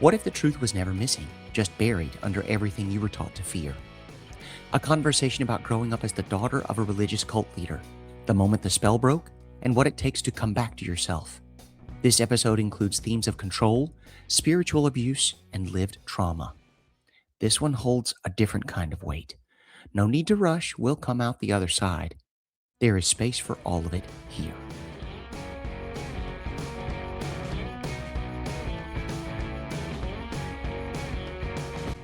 What if the truth was never missing, just buried under everything you were taught to fear? A conversation about growing up as the daughter of a religious cult leader, the moment the spell broke, and what it takes to come back to yourself. This episode includes themes of control, spiritual abuse, and lived trauma. This one holds a different kind of weight. No need to rush, we'll come out the other side. There is space for all of it here.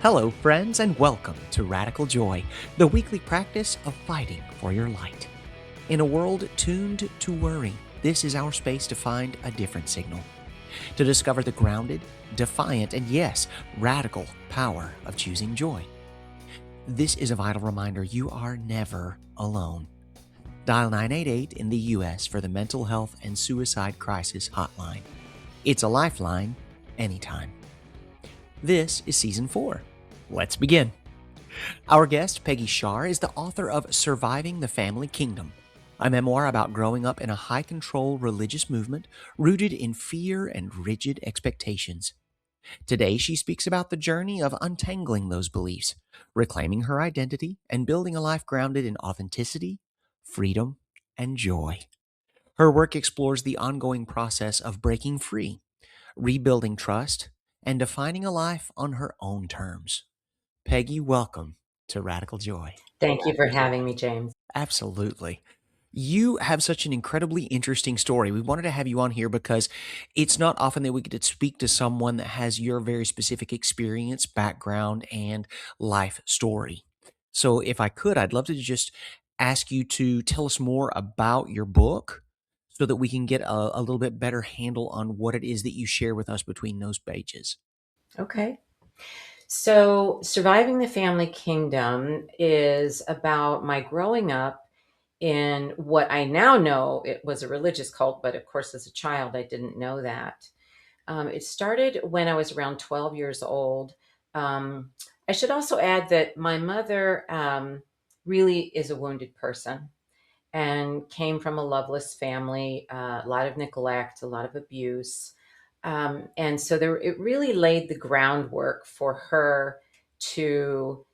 Hello, friends, and welcome to Radical Joy, the weekly practice of fighting for your light. In a world tuned to worry, this is our space to find a different signal, to discover the grounded, defiant, and yes, radical power of choosing joy. This is a vital reminder you are never alone. Dial 988 in the U.S. for the Mental Health and Suicide Crisis Hotline. It's a lifeline anytime. This is Season 4. Let's begin. Our guest, Peggy Sharr, is the author of Surviving the Family Kingdom, a memoir about growing up in a high-control religious movement rooted in fear and rigid expectations. Today, she speaks about the journey of untangling those beliefs, reclaiming her identity, and building a life grounded in authenticity, freedom, and joy. Her work explores the ongoing process of breaking free, rebuilding trust, and defining a life on her own terms. Peggy, welcome to Radical Joy. Thank you for having me, James. Absolutely. You have such an incredibly interesting story. We wanted to have you on here because it's not often that we get to speak to someone that has your very specific experience, background, and life story. So, if I could, I'd love to just ask you to tell us more about your book so that we can get a little bit better handle on what it is that you share with us between those pages. Okay. So, Surviving the Family Kingdom is about my growing up in what I now know it was a religious cult, but of course, as a child, I didn't know that. It started when I was around 12 years old. Um, I should also add that my mother really is a wounded person and came from a loveless family, a lot of neglect, a lot of abuse. And so it really laid the groundwork for her to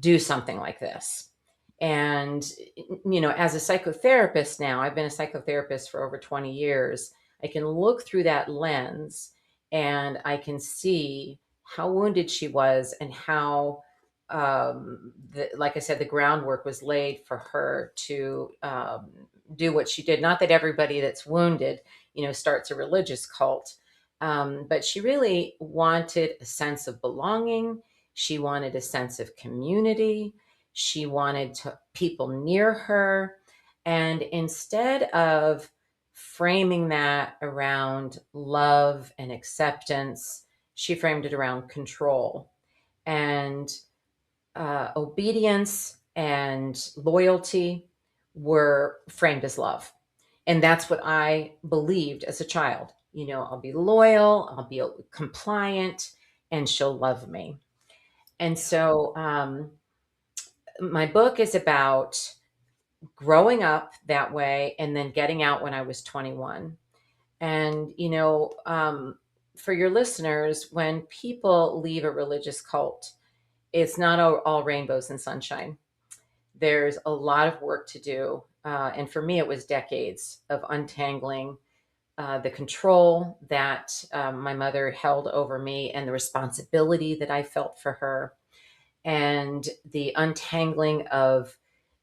do something like this. And, as a psychotherapist now, I've been a psychotherapist for over 20 years. I can look through that lens and I can see how wounded she was and how, like I said, the groundwork was laid for her to do what she did. Not that everybody that's wounded, starts a religious cult, but she really wanted a sense of belonging. She wanted a sense of community. She wanted people near her. And instead of framing that around love and acceptance, she framed it around control. And obedience and loyalty were framed as love. And that's what I believed as a child. I'll be loyal, I'll be compliant, and she'll love me. And so my book is about growing up that way and then getting out when I was 21. And, for your listeners, when people leave a religious cult, it's not all rainbows and sunshine. There's a lot of work to do. And for me, it was decades of untangling the control that my mother held over me and the responsibility that I felt for her, and the untangling of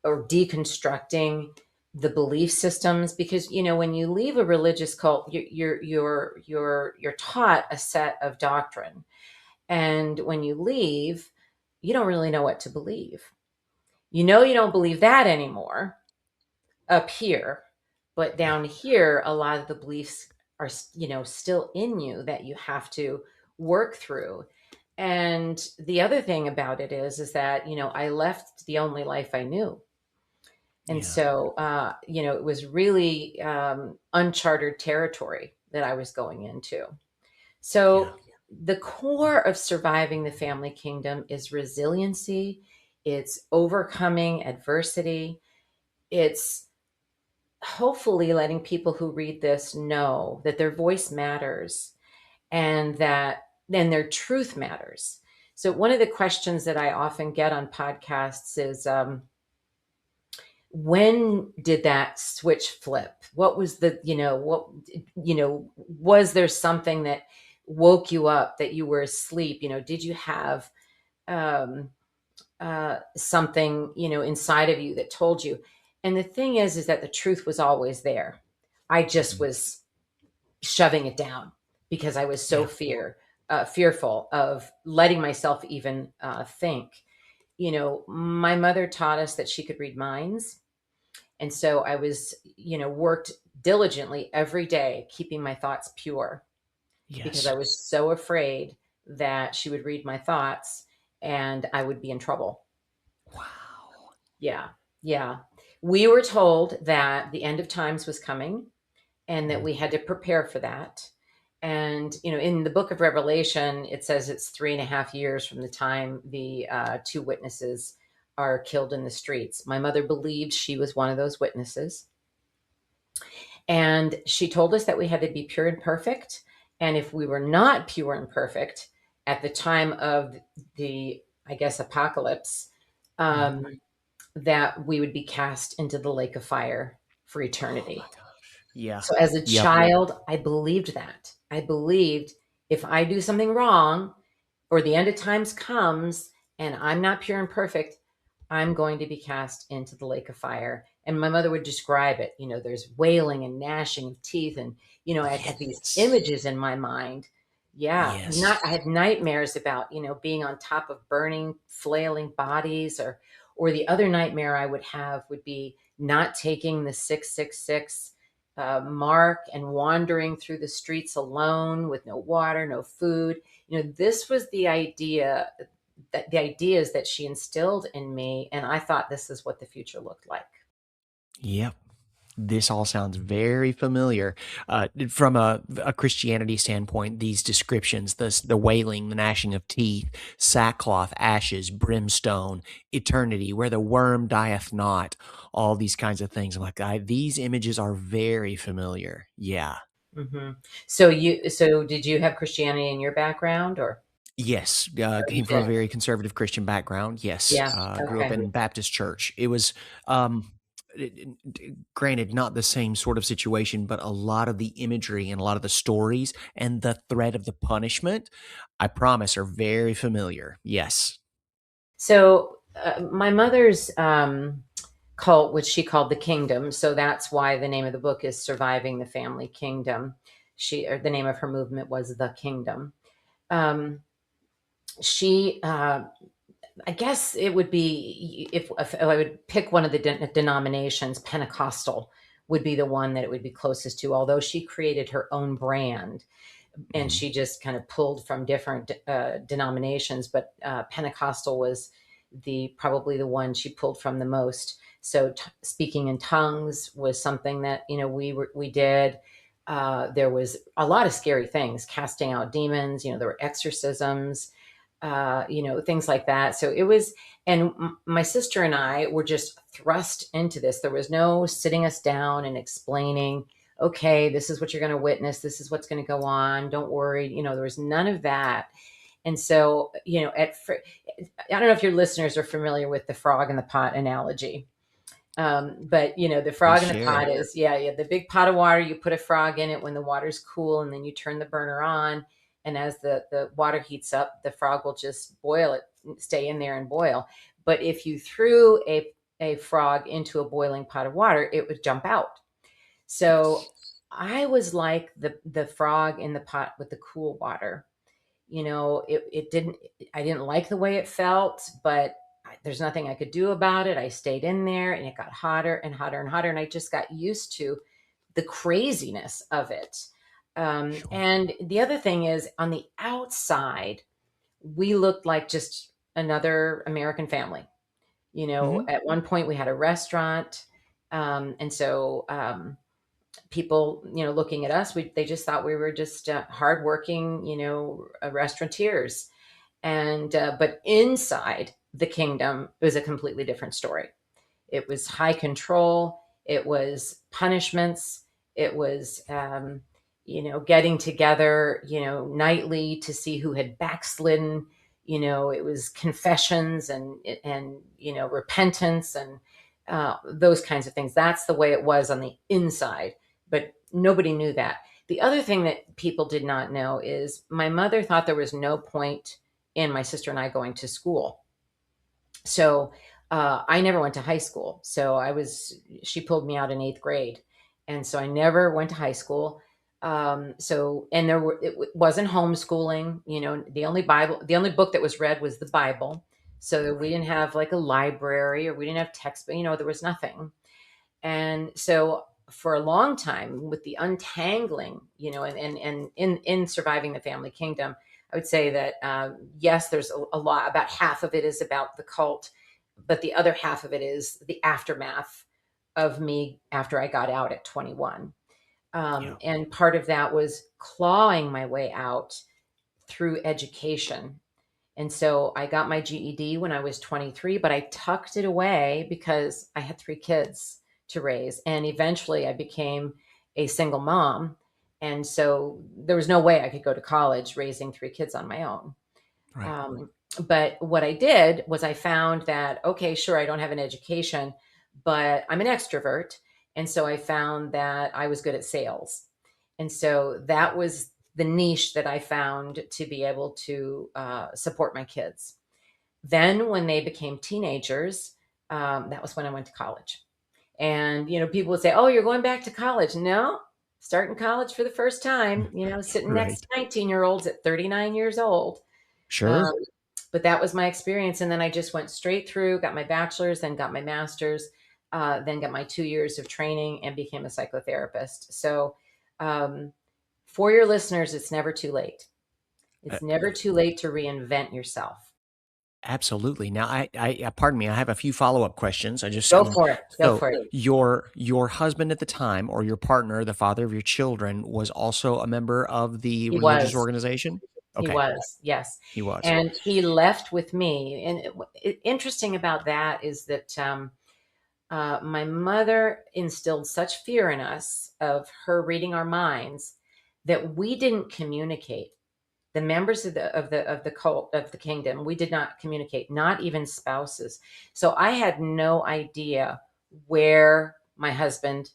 or deconstructing the belief systems. Because when you leave a religious cult, you're taught a set of doctrine, and when you leave, you don't really know what to believe. You don't believe that anymore up here, but down here, a lot of the beliefs are, still in you that you have to work through. And the other thing about it is that, I left the only life I knew. And Yeah, so, it was really uncharted territory that I was going into. yeah, So, the core of surviving the family kingdom is resiliency, it's overcoming adversity, it's hopefully letting people who read this know that their voice matters and that and their truth matters. So one of the questions that I often get on podcasts is, when did that switch flip? What was the, was there something that woke you up, that you were asleep? Did you have um, something, inside of you that told you? And the thing is that the truth was always there. I just Mhm. was shoving it down because I was so Yeah. fearful of letting myself even think. My mother taught us that she could read minds. And so I was, worked diligently every day, keeping my thoughts pure because I Yes. was so afraid that she would read my thoughts and I would be in trouble. Wow. Yeah. Yeah. We were told that the end of times was coming and that Mhm. we had to prepare for that. And, in the book of Revelation, it says it's 3.5 years from the time the two witnesses are killed in the streets. My mother believed she was one of those witnesses. And she told us that we had to be pure and perfect. And if we were not pure and perfect at the time of the, I guess, apocalypse, Mhm. um, that we would be cast into the lake of fire for Oh my eternity. gosh. Yeah. So as a Yep. child, I believed that. I believed if I do something wrong or the end of times comes and I'm not pure and perfect, I'm going to be cast into the lake of fire. And my mother would describe it. There's wailing and gnashing of teeth. And, I had these Yes. images in my mind. Yeah. Yes. I had nightmares about, being on top of burning, flailing bodies, or the other nightmare I would have would be not taking the 666 mark and wandering through the streets alone with no water, no food. This was the ideas that she instilled in me, and I thought this is what the future looked like. Yep. This all sounds very familiar. From a Christianity standpoint, these descriptions, the wailing, the gnashing of teeth, sackcloth, ashes, brimstone, eternity, where the worm dieth not, all these kinds of things. I'm like, these images are very familiar. Yeah. Hmm. So did you have Christianity in your background, or Yes, you came from a did? very conservative Christian background. Yes, Yeah. grew up Okay. in Baptist church. It was, um, granted, not the same sort of situation, but a lot of the imagery and a lot of the stories and the threat of the punishment, I promise, are very familiar. Yes. So my mother's cult, which she called the Kingdom, so that's why the name of the book is "Surviving the Family Kingdom." Or the name of her movement was the Kingdom. Um, she I guess it would be, if I would pick one of the denominations, Pentecostal would be the one that it would be closest to, although she created her own brand and Mhm. she just kind of pulled from different denominations. But Pentecostal was probably the one she pulled from the most. So speaking in tongues was something that we did. There was a lot of scary things, casting out demons. There were exorcisms, things like that. So it was, and my sister and I were just thrust into this. There was no sitting us down and explaining, okay, this is what you're going to witness. This is what's going to go on. Don't worry. There was none of that. And so, I don't know if your listeners are familiar with the frog in the pot analogy. But the Please frog in the pot share. is, yeah, the big pot of water. You put a frog in it when the water's cool, and then you turn the burner on. And as the water heats up, the frog will just boil it, stay in there and boil. But if you threw a frog into a boiling pot of water, it would jump out. So Yes. I was like the frog in the pot with the cool water. It didn't, I didn't like the way it felt, but there's nothing I could do about it. I stayed in there and it got hotter and hotter and hotter. And I just got used to the craziness of it. Sure. And the other thing is, on the outside, we looked like just another American family. Mhm. At one point we had a restaurant. And so, people, looking at us, they just thought we were just hardworking, restaurateurs. And but inside the kingdom, it was a completely different story. It was high control. It was punishments. It was getting together, nightly to see who had backslidden. It was confessions and repentance and those kinds of things. That's the way it was on the inside, but nobody knew that. The other thing that people did not know is my mother thought there was no point in my sister and I going to school. So I never went to high school. She pulled me out in eighth grade. And so I never went to high school. And it wasn't homeschooling. The only book that was read was the Bible. So we Right. didn't have like a library, or we didn't have textbook, there was nothing. And so for a long time, with the untangling, and in surviving the family kingdom, I would say that yes, there's a lot. About half of it is about the cult, but the other half of it is the aftermath of me after I got out at 21. Yeah. And part of that was clawing my way out through education. And so I got my GED when I was 23, but I tucked it away because I had three kids to raise. And eventually I became a single mom. And so there was no way I could go to college raising three kids on my own. Right. Um, but what I did was I found that, okay, sure, I don't have an education, but I'm an extrovert. And so I found that I was good at sales. And so that was the niche that I found to be able to support my kids. Then, when they became teenagers, that was when I went to college. And, people would say, oh, you're going back to college. No, starting college for the first time, sitting next Right. to 19-year-olds at 39 years old. Um, Sure. but that was my experience. And then I just went straight through, got my bachelor's, then got my master's, then got my 2 years of training and became a psychotherapist. So, um, for your listeners, it's never too late. Uh, It's never too late to reinvent yourself. Absolutely. Now, pardon me. I have a few follow up questions. Go for it. Go So for it. your husband at the time, or your partner, the father of your children, was also a member of the He religious was. organization. He Okay, was. Yes. he was. And he left with me. And interesting about that is that my mother instilled such fear in us of her reading our minds that we didn't communicate. The members of the cult of the kingdom, we did not communicate, not even spouses. So I had no idea where my husband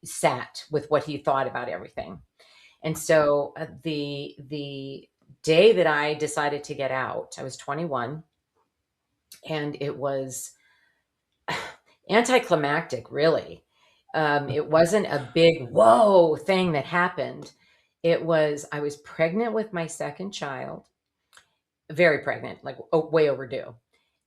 sat with what he thought about everything. And so the day that I decided to get out, I was 21, and it was anticlimactic, really. It wasn't a big whoa thing that happened. I was pregnant with my second child, very pregnant, like way overdue.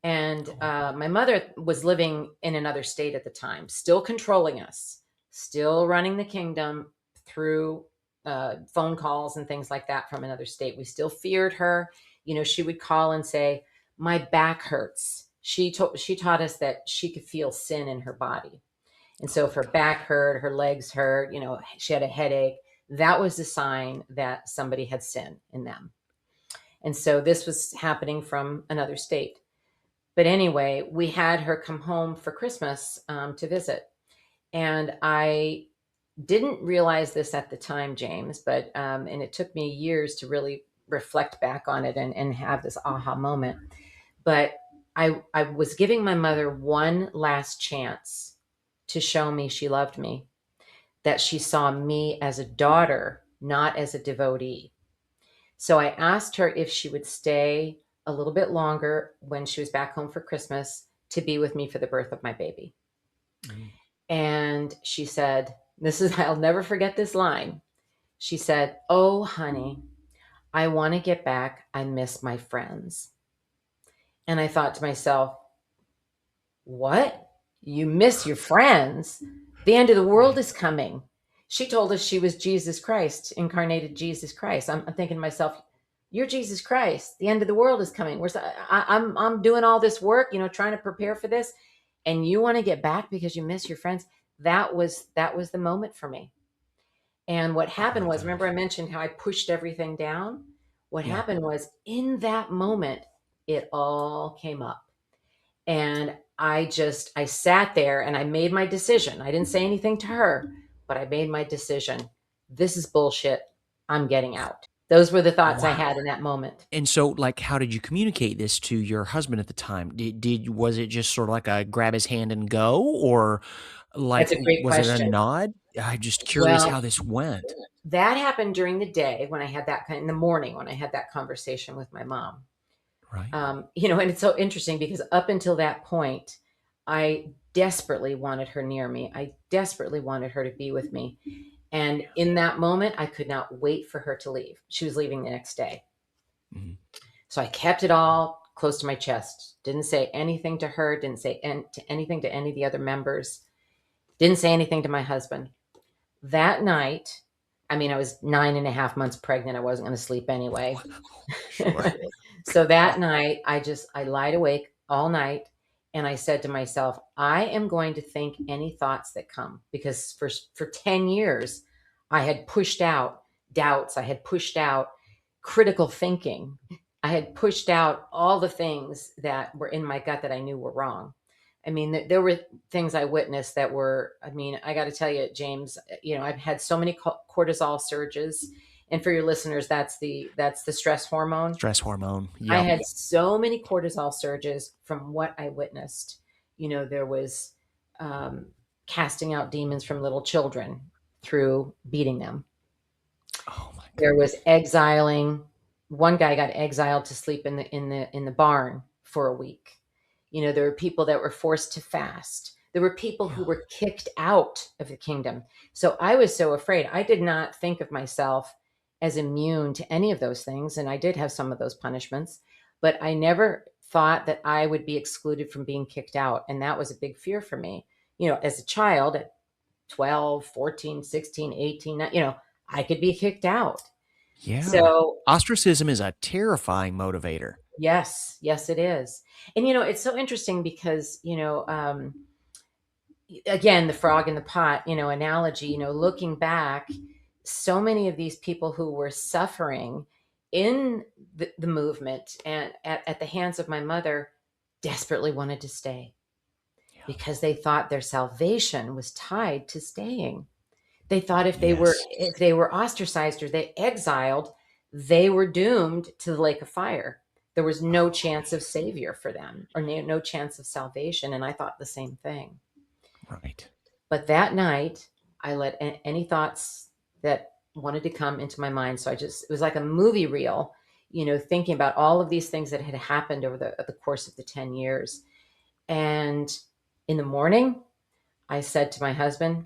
And Oh, my mother was living in another state at the time, still controlling us, still running the kingdom through phone calls and things like that from another state. We still feared her. She would call and say, "My back hurts." She taught us that she could feel sin in her body, and so if her back hurt, her legs hurt, she had a headache. That was a sign that somebody had sin in them. And so this was happening from another state. But anyway, we had her come home for Christmas to visit. And I didn't realize this at the time, James, and it took me years to really reflect back on it and have this aha moment. But I was giving my mother one last chance to show me she loved me, that she saw me as a daughter, not as a devotee. So I asked her if she would stay a little bit longer when she was back home for Christmas to be with me for the birth of my baby. mm, And she said, I'll never forget this line. She said, "Oh, honey, I want to get back. I miss my friends." And I thought to myself, what? You miss your friends? The end of the world right. is coming. She told us she was Jesus Christ, incarnated Jesus Christ. I'm thinking to myself, you're Jesus Christ. The end of the world is coming. I'm doing all this work, trying to prepare for this, and you want to get back because you miss your friends. That was the moment for me. And what Oh happened my was, remember I goodness. mentioned how I pushed everything down? What Yeah. happened was, in that moment, it all came up. And I sat there and I made my decision. I didn't say anything to her, but I made my decision. this is bullshit. I'm getting out. Those were the thoughts I Wow. had in that moment. And so, like, how did you communicate this to your husband at the time? Was it just sort of like a grab his hand and go, or like That's a great was it a question. nod? I'm just curious Well, how this went. that happened during the day when I had in the morning when I had that conversation with my mom. Right. And it's so interesting because up until that point, I desperately wanted her near me. I desperately wanted her to be with me. And Yeah. in that moment, I could not wait for her to leave. She was leaving the next day. Mhm. So I kept it all close to my chest. Didn't say anything to her, didn't say anything to any of the other members, didn't say anything to my husband. That night, I mean, I was 9.5 months pregnant. I wasn't going to sleep anyway. Sure. So that night, I lied awake all night and I said to myself, I am going to think any thoughts that come because for 10 years, I had pushed out doubts. I had pushed out critical thinking. I had pushed out all the things that were in my gut that I knew were wrong. I mean, there were things I witnessed that were, I mean, I got to tell you, James, I've had so many cortisol surges. And for your listeners, that's the stress hormone. Stress hormone. I Yep. had so many cortisol surges from what I witnessed. There was um, casting out demons from little children through beating them. Oh my There was goodness. exiling. One guy got exiled to sleep in the barn for a week. There were people that were forced to fast. There were people who Yeah. were kicked out of the kingdom. So I was so afraid. I did not think of myself as immune to any of those things. And I did have some of those punishments, but I never thought that I would be excluded from being kicked out. And that was a big fear for me. As a child at 12, 14, 16, 18, I could be kicked out. Yeah. So, Ostracism is a terrifying motivator. yes, yes, it is. And, it's so interesting because, again, the frog in the pot, analogy, looking back, so many of these people who were suffering in the movement and at the hands of my mother desperately wanted to stay Yeah. because they thought their salvation was tied to staying. They thought Yes. if they were ostracized or they exiled, they were doomed to the lake of fire. There was no Oh, chance of savior for them or no chance of salvation. And I thought the same thing. right. But that night, I let any thoughts that wanted to come into my mind. So it was like a movie reel, thinking about all of these things that had happened over the course of the 10 years. And in the morning, I said to my husband,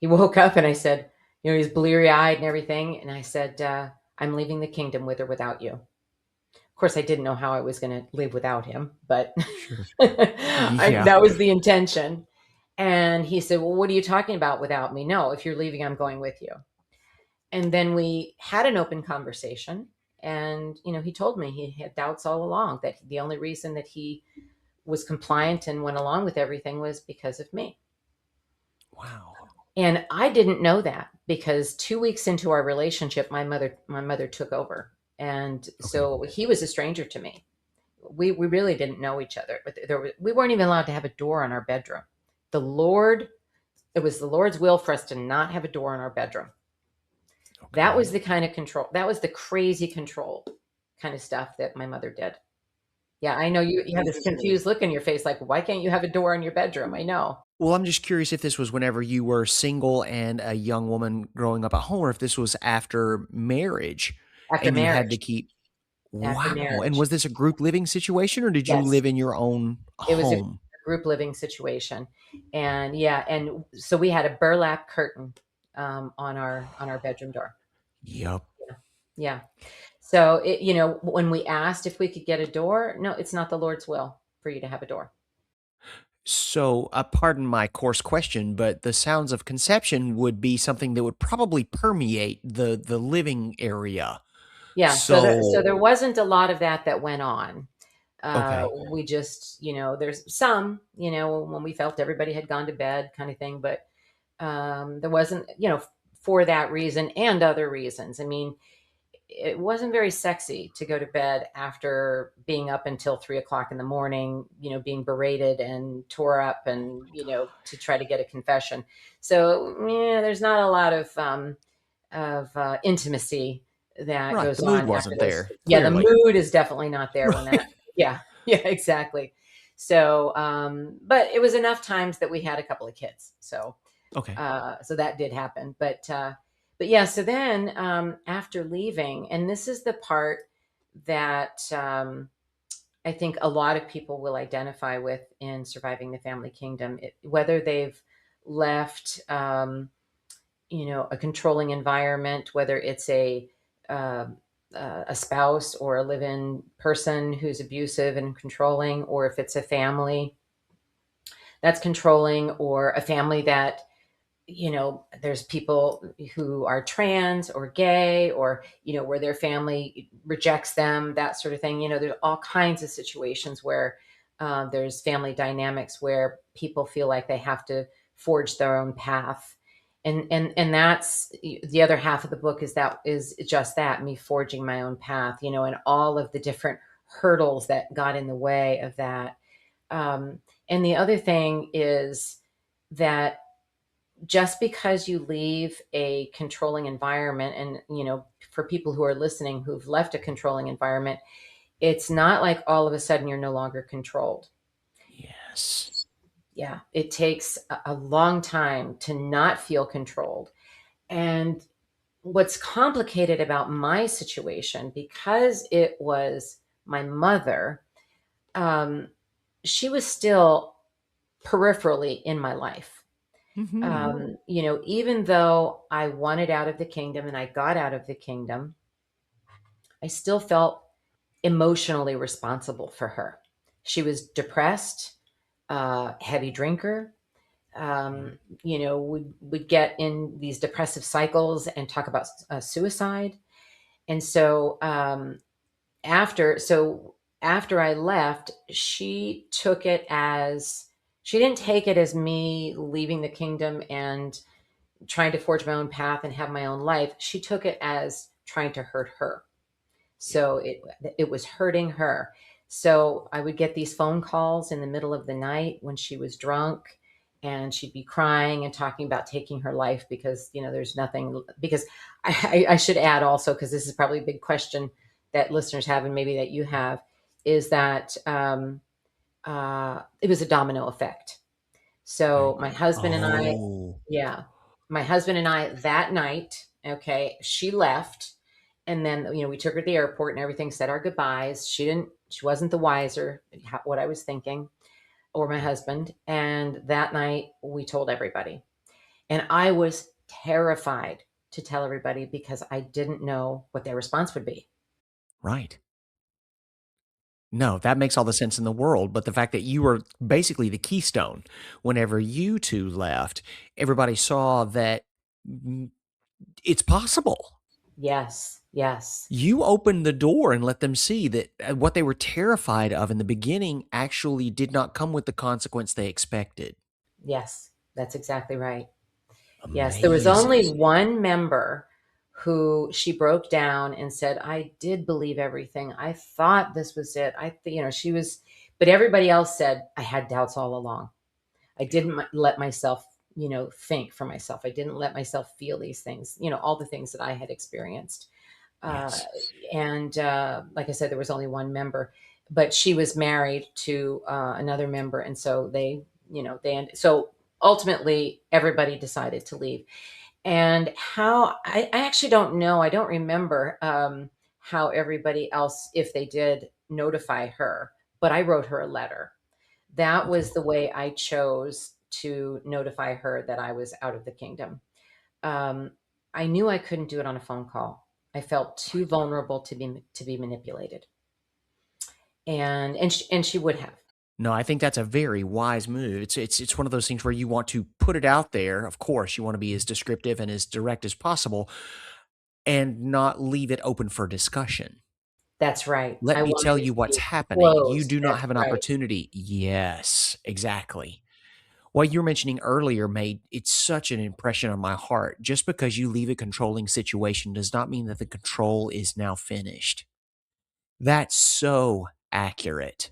he woke up and I said, he's bleary eyed and everything. And I said, I'm leaving the kingdom with or without you. Of course, I didn't know how I was going to live without him, but Sure. Yeah. that was the intention. And he said, well, what are you talking about without me? No, if you're leaving, I'm going with you. And then we had an open conversation. And, he told me he had doubts all along that the only reason that he was compliant and went along with everything was because of me. Wow. And I didn't know that because 2 weeks into our relationship, my mother took over. And Okay. so he was a stranger to me. We really didn't know each other, but we weren't even allowed to have a door on our bedroom. It was the Lord's will for us to not have a door in our bedroom. That was Okay. the kind of control. That was the crazy control kind of stuff that my mother did. Yeah, I know you have this confused look in your face, like, why can't you have a door in your bedroom? I know. Well, I'm just curious if this was whenever you were single and a young woman growing up at home, or if this was after marriage After and you had to marriage. keep. After Wow. And marriage. was this a group living situation or did you Yes. live in your own It was a home? group living situation. And yeah, and so we had a burlap curtain on our bedroom door. Yep. Yeah. Yeah. So when we asked if we could get a door, no, it's not the Lord's will for you to have a door. So, pardon my coarse question, but the sounds of conception would be something that would probably permeate the living area. Yeah. So there So, wasn't a lot of that went on. okay. We just, there's some, when we felt everybody had gone to bed kind of thing, but there wasn't, for that reason and other reasons. I mean, it wasn't very sexy to go to bed after being up until 3 o'clock in the morning, being berated and tore up and, to try to get a confession. So, yeah, there's not a lot of intimacy that Right. goes The mood on after wasn't those. there, Yeah, the clearly. mood is definitely not there when that. Right. Yeah, yeah, exactly. So, but it was enough times that we had a couple of kids. So, Okay. so that did happen. But yeah. So then, after leaving, and this is the part that I think a lot of people will identify with in surviving the family kingdom, whether they've left. A controlling environment, whether it's uh, a spouse or a live-in person who's abusive and controlling, or if it's a family that's controlling, or a family that there's people who are trans or gay, or where their family rejects them, that sort of thing. There's all kinds of situations where there's family dynamics where people feel like they have to forge their own path, and that's the other half of the book, is just that, me forging my own path, and all of the different hurdles that got in the way of that. And the other thing is that just because you leave a controlling environment, and for people who are listening who've left a controlling environment, it's not like all of a sudden you're no longer controlled. Yes. Yeah, it takes a long time to not feel controlled. And what's complicated about my situation, because it was my mother, um, she was still peripherally in my life. Hmm. Even though I wanted out of the kingdom and I got out of the kingdom, I still felt emotionally responsible for her. She was depressed, heavy drinker, would get in these depressive cycles and talk about suicide. And so, after I left, she didn't take it as me leaving the kingdom and trying to forge my own path and have my own life. She took it as trying to hurt her. Yeah. So it was hurting her. So I would get these phone calls in the middle of the night when she was drunk, and she'd be crying and talking about taking her life because there's nothing. Because I should add also, because this is probably a big question that listeners have, and maybe that you have, is that it was a domino effect. Okay. So my husband and I, Oh. yeah, my husband and I that night, okay, she left, and then we took her to the airport and everything, said our goodbyes. She wasn't the wiser what I was thinking, or my Yeah. husband. And that night we told everybody, and I was terrified to tell everybody because I didn't know what their response would be. Right. No, that makes all the sense in the world, but the fact that you were basically the keystone, whenever you 2 left, everybody saw that, mm, it's possible. Yes, yes, You opened the door and let them see that, what they were terrified of in the beginning actually did not come with the consequence they expected. yes, that's exactly right. Yes, there was only Amazing. one member who she broke down and said, "I did believe everything. I thought this was it. She was, but everybody else said, I had doubts all along. I didn't let myself, think for myself. I didn't let myself feel these things, all the things that I had experienced." Uh, Yes. and like I said, there was only one member, but she was married to another member. And so so ultimately everybody decided to leave. And how, I actually don't know. I don't remember how everybody else, if they did notify her, but I wrote her a letter. That was Okay. the way I chose to notify her that I was out of the kingdom. Um, I knew I couldn't do it on a phone call. I felt too Right. vulnerable to be manipulated, and she would have. No, I think that's a very wise move. It's one of those things where you want to put it out there. Of course, you want to be as descriptive and as direct as possible and not leave it open for discussion. That's right. Let I me tell wanted it you to what's be happening. You closed. do not That's have an right. opportunity. Yes, exactly. What you were mentioning earlier made it's such an impression on my heart. Just because you leave a controlling situation does not mean that the control is now finished. That's so accurate.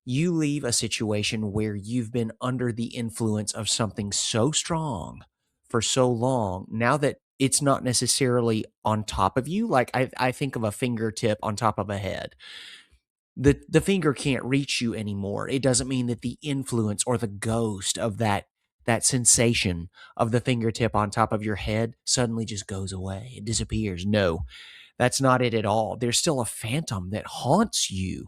You leave a situation where you've been under the influence of something so strong for so long. Now that it's not necessarily on top of you. Like I think of a fingertip on top of a head. The finger can't reach you anymore. It doesn't mean that the influence or the ghost of that sensation of the fingertip on top of your head suddenly just goes away. It disappears. No, that's not it at all. There's still a phantom that haunts you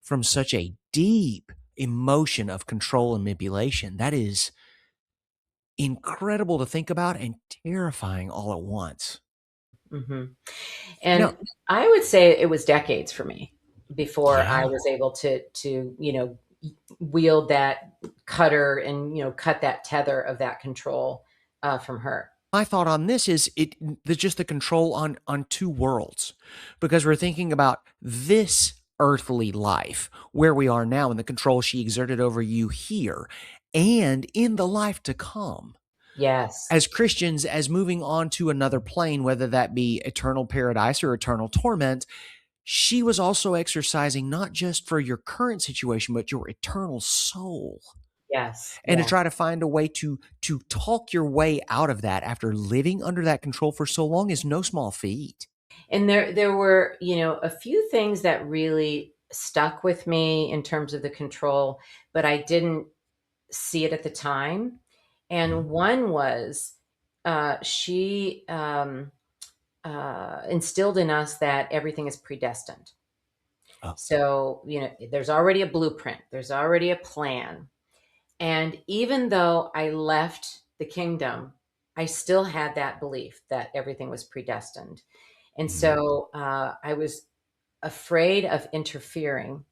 from such a deep emotion of control and manipulation. That is incredible to think about and terrifying all at once. Hmm. Now, And I would say it was decades for me before I yeah, was able to, wield that cutter and, cut that tether of that control from her. my thought on this is just the control on two worlds, because we're thinking about this earthly life where we are now and the control she exerted over you here and in the life to come. Yes. As Christians, as moving on to another plane, whether that be eternal paradise or eternal torment, she was also exercising not just for your current situation, but your eternal soul. Yes. And to Yeah. try to find a way to talk your way out of that after living under that control for so long is no small feat. And there were, a few things that really stuck with me in terms of the control, but I didn't see it at the time. Mhm. And one was she instilled in us that everything is predestined. Oh, So, there's already a blueprint, there's already a plan. And even though I left the kingdom, I still had that belief that everything was predestined. And mhm. so I was afraid of interfering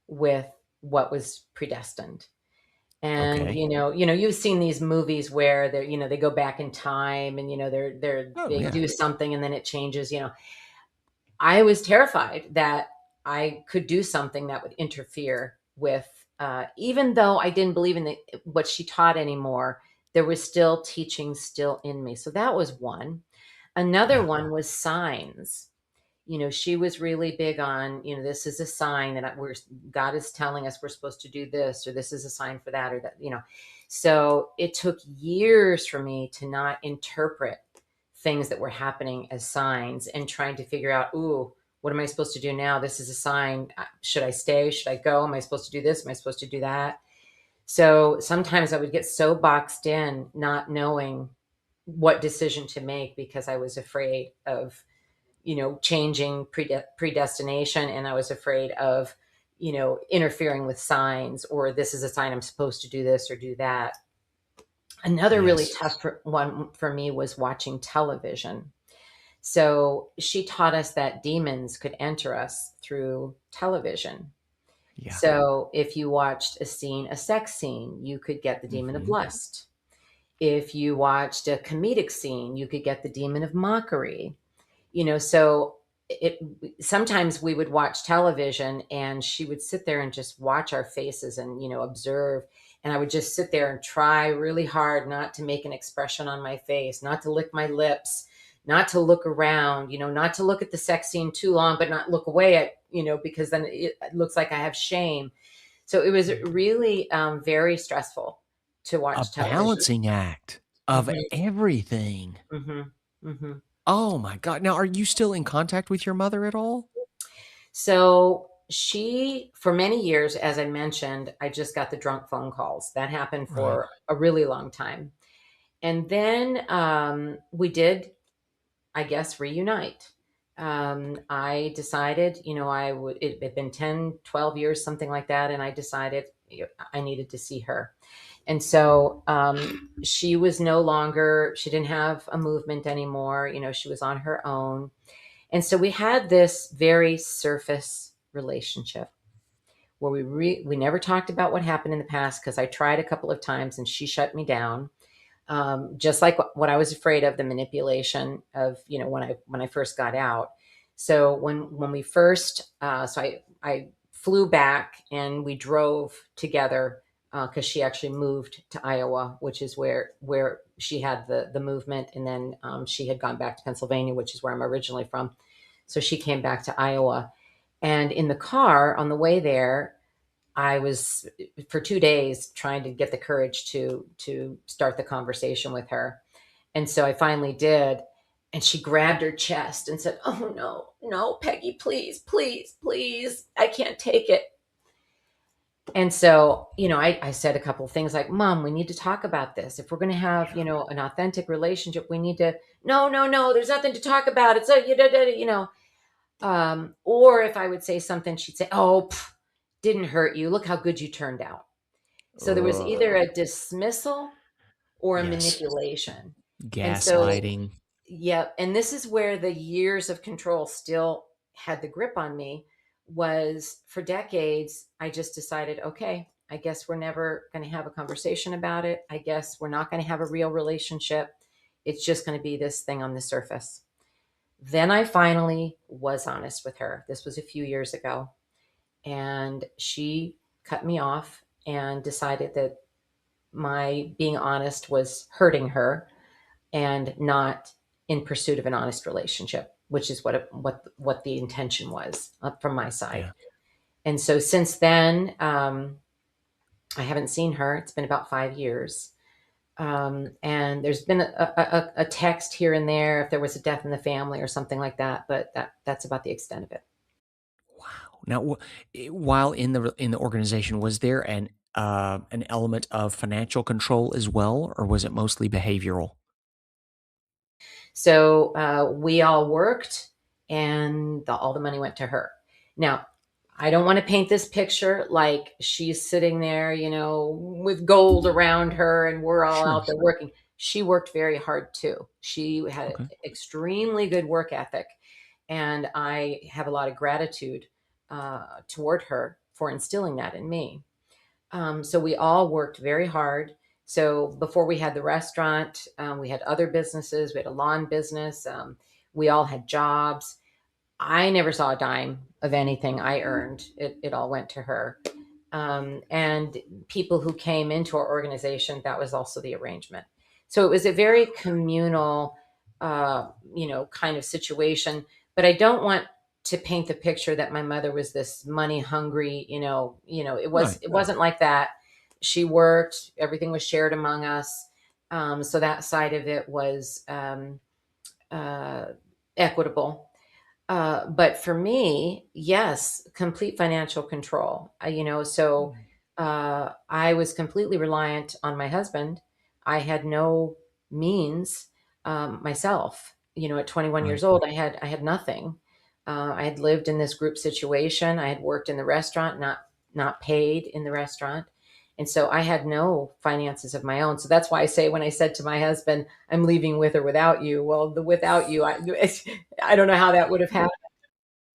with what was predestined. And Okay. you've seen these movies where they go back in time and Oh, they yeah. do something and then it changes. I was terrified that I could do something that would interfere with, even though I didn't believe in what she taught anymore, there was still teaching still in me. So that was one. Another Yeah. one was signs. She was really big on, this is a sign that God is telling us we're supposed to do this, or this is a sign for that, or that. So it took years for me to not interpret things that were happening as signs and trying to figure out, ooh, what am I supposed to do now? This is a sign. Should I stay? Should I go? Am I supposed to do this? Am I supposed to do that? So sometimes I would get so boxed in, not knowing what decision to make because I was afraid of changing predestination. And I was afraid of, interfering with signs, or this is a sign I'm supposed to do this or do that. Another really Yes. tough one for me was watching television. So she taught us that demons could enter us through television. Yeah. So if you watched a sex scene, you could get the demon of Mhm. lust. If you watched a comedic scene, you could get the demon of mockery. So it sometimes we would watch television and she would sit there and just watch our faces and observe, and I would just sit there and try really hard not to make an expression on my face, not to lick my lips, not to look around, not to look at the sex scene too long, but not look away at because then it looks like I have shame. So it was really very stressful to A watch television. balancing act of Hmm. everything. Hmm. Hmm. Oh my god. Now, are you still in contact with your mother at all? So she, for many years, as I mentioned, I just got the drunk phone calls. That happened Right. for a really long time. And then we did, I guess, reunite. I decided, it had been 10, 12 years, something like that. And I decided I needed to see her. And so she was no longer, she didn't have a movement anymore. She was on her own. And so we had this very surface relationship where we never talked about what happened in the past because I tried a couple of times and she shut me down. Just like what I was afraid of, the manipulation of when I first got out. So when we first so I flew back and we drove together because she actually moved to Iowa, which is where she had the movement, and then she had gone back to Pennsylvania, which is where I'm originally from. So she came back to Iowa, and in the car on the way there, I was for 2 days trying to get the courage to start the conversation with her. And so I finally did. And she grabbed her chest and said, "Oh, no, no, Peggy, please, please, please. I can't take it." And so, I said a couple of things like, "Mom, we need to talk about this. If we're going to have, Yeah. an authentic relationship, we need to, no, no, no, there's nothing to talk about. It's a. Or if I would say something, she'd say, "Oh, pff, didn't hurt you. Look how good you turned out." So there was either Ugh. a dismissal or a Yes. manipulation. And so, Gaslighting. yeah, and this is where the years of control still had the grip on me. Was for decades I just decided, okay, I guess we're never going to have a conversation about it. I guess we're not going to have a real relationship. It's just going to be this thing on the surface. Then I finally was honest with her. This was a few years ago, and she cut me off and decided that my being honest was hurting her and not in pursuit of an honest relationship, which is what the intention was from my side. Yeah. And so since then, I haven't seen her. It's been about 5 years. And there's been a text here and there if there was a death in the family or something like that, but that's about the extent of it. Wow. Now, while in the organization, was there an element of financial control as well, or was it mostly behavioral? So we all worked, and all the money went to her. Now, I don't want to paint this picture like she's sitting there, with gold around her, and we're all Sure. out there working. She worked very hard too. She had Okay. extremely good work ethic, and I have a lot of gratitude toward her for instilling that in me. So we all worked very hard. So before we had the restaurant, we had other businesses. We had a lawn business. We all had jobs. I never saw a dime of anything I earned. It all went to her. And people who came into our organization, that was also the arrangement. So it was a very communal, kind of situation. But I don't want to paint the picture that my mother was this money hungry. Right. It wasn't like that. She worked. Everything was shared among us. So that side of it was uh, equitable. But for me, yes, complete financial control. So I was completely reliant on my husband. I had no means myself. At 21 Right. years old, I had nothing. I had lived in this group situation. I had worked in the restaurant, not paid in the restaurant. And so I had no finances of my own. So that's why I say when I said to my husband, "I'm leaving with or without you." Well, the without you, I don't know how that would have happened.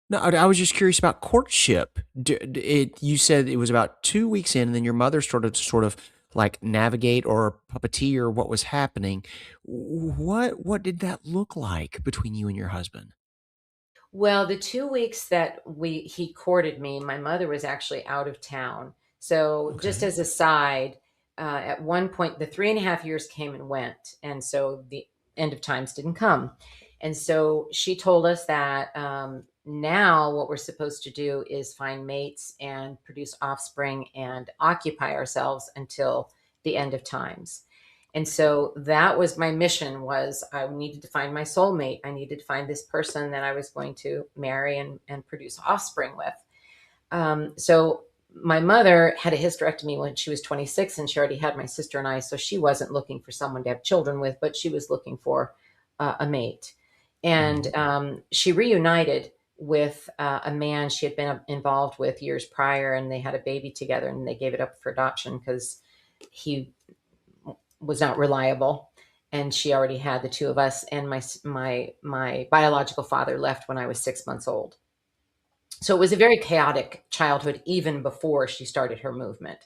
No, I was just curious about courtship. You said it was about 2 weeks in, and then your mother started to sort of like navigate or puppeteer what was happening. What did that look like between you and your husband? Well, the 2 weeks that he courted me, my mother was actually out of town. So, just Okay. as a side, at one point, the 3.5 years came and went, and so the end of times didn't come. And so she told us that, now what we're supposed to do is find mates and produce offspring and occupy ourselves until the end of times. And so that was my mission. Was I needed to find my soulmate. I needed to find this person that I was going to marry and produce offspring with. So my mother had a hysterectomy when she was 26, and she already had my sister and I. So she wasn't looking for someone to have children with, but she was looking for a mate. Mhm. And she reunited with a man she had been involved with years prior, and they had a baby together, and they gave it up for adoption because he was not reliable, and she already had the two of us, and my biological father left when I was 6 months old. So it was a very chaotic childhood even before she started her movement.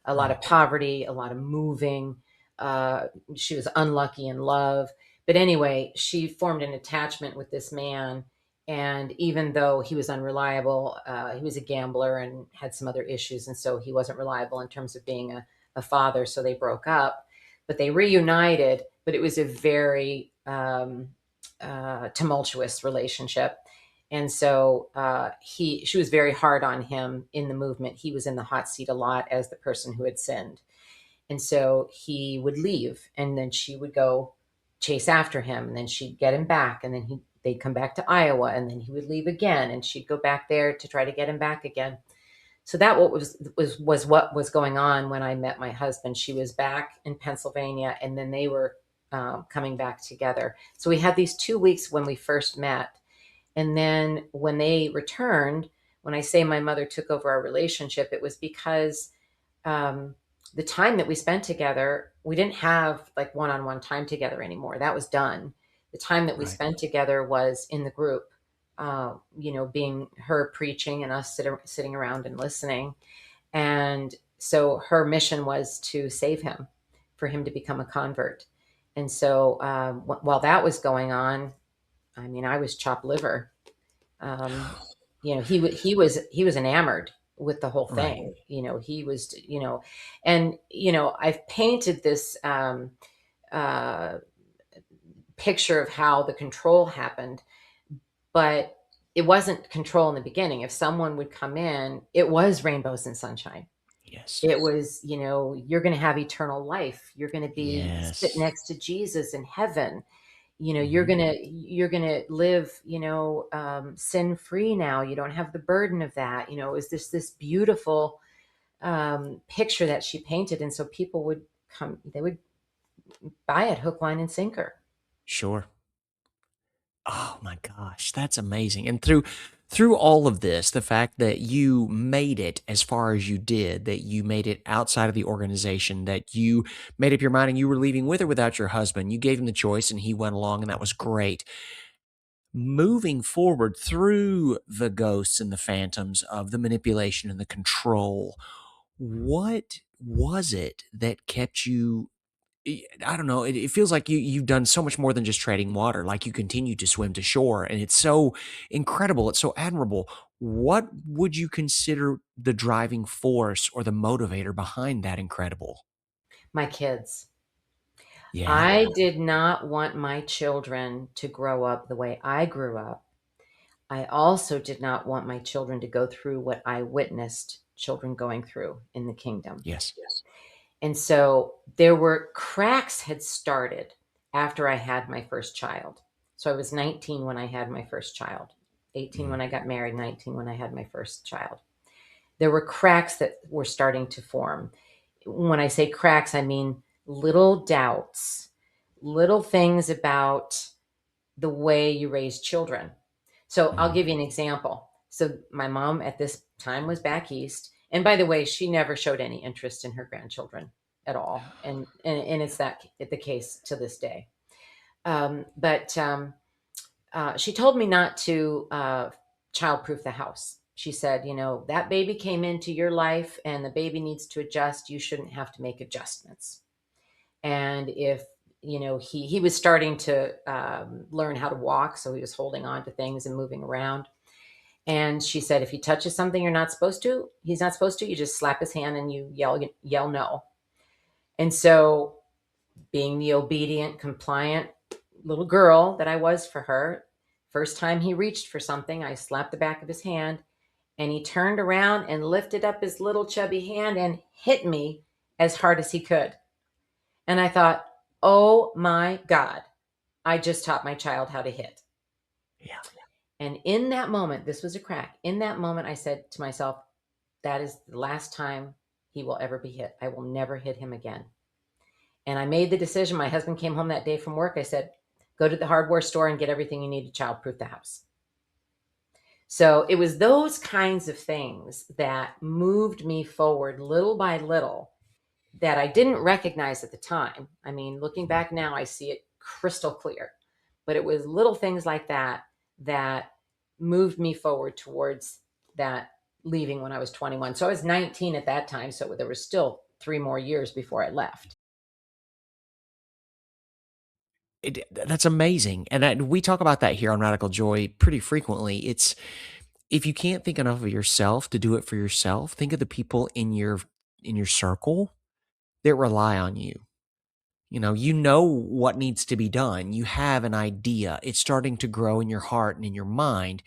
A lot of Right. poverty, a lot of moving. uh, she was unlucky in love, but anyway, she formed an attachment with this man. And even though he was unreliable, he was a gambler and had some other issues, and so he wasn't reliable in terms of being a father, so they broke up. But they reunited, but it was a very tumultuous relationship. And so she was very hard on him in the movement. He was in the hot seat a lot as the person who had sinned. And so he would leave, and then she would go chase after him, and then she'd get him back, and then they'd come back to Iowa, and then he would leave again, and she'd go back there to try to get him back again. So that was what was going on when I met my husband. She was back in Pennsylvania, and then they were coming back together. So we had these 2 weeks when we first met, and then when they returned, when I say my mother took over our relationship, it was because um, the time that we spent together, we didn't have like one-on-one time together anymore. That was done. The time that we Right. spent together was in the group, being her preaching and us sitting around and listening. And so her mission was to save him, for him to become a convert. And so while that was going on, I mean, I was chopped liver. Um, he was enamored with the whole Right. thing. He was, and I've painted this uh, picture of how the control happened, but it wasn't control in the beginning. If someone would come in, it was rainbows and sunshine. Yes. It was, you're going to have eternal life. You're going to be sit Yes. next to Jesus in heaven. You're Hmm. gonna live, sin free now. You don't have the burden of that. Is this beautiful picture that she painted, and so people would come, they would buy it hook, line, and sinker. Sure. Oh my gosh, that's amazing. And through all of this, the fact that you made it as far as you did, that you made it outside of the organization, that you made up your mind and you were leaving with or without your husband. You gave him the choice and he went along and that was great. Moving forward through the ghosts and the phantoms of the manipulation and the control, what was it that kept you I don't know. It feels like you've done so much more than just trading water. Like you continue to swim to shore, and it's so incredible. It's so admirable. What would you consider the driving force or the motivator behind that incredible? My kids. Yeah. I did not want my children to grow up the way I grew up. I also did not want my children to go through what I witnessed children going through in the kingdom. Yes. And so there were cracks had started after I had my first child. So I was 19 when I had my first child, 18 Mm. when I got married, 19 when I had my first child. There were cracks that were starting to form. When I say cracks, I mean little doubts, little things about the way you raise children. So I'll Mhm. give you an example. So my mom at this time was back east, and by the way, she never showed any interest in her grandchildren at all, and it's that the case to this day. But she told me not to childproof the house. She said, that baby came into your life, and the baby needs to adjust. You shouldn't have to make adjustments. And if he was starting to learn how to walk, so he was holding on to things and moving around. And she said, if he touches something he's not supposed to, you just slap his hand and you yell no. And so, being the obedient, compliant little girl that I was for her, first time he reached for something, I slapped the back of his hand, and he turned around and lifted up his little chubby hand and hit me as hard as he could. And I thought, oh my God, I just taught my child how to hit. Yeah. And in that moment, this was a crack. In that moment, I said to myself, that is the last time he will ever be hit. I will never hit him again. And I made the decision. My husband came home that day from work. I said, go to the hardware store and get everything you need to childproof the house. So it was those kinds of things that moved me forward little by little that I didn't recognize at the time. I mean, looking Mhm. back now, I see it crystal clear. But it was little things like that that moved me forward towards that leaving when I was 21. So I was 19 at that time. So there was still 3 more years before I left. That's amazing, and we talk about that here on Radical Joy pretty frequently. It's if you can't think enough of yourself to do it for yourself, think of the people in your circle that rely on you. You know what needs to be done. You have an idea. It's starting to grow in your heart and in your mind.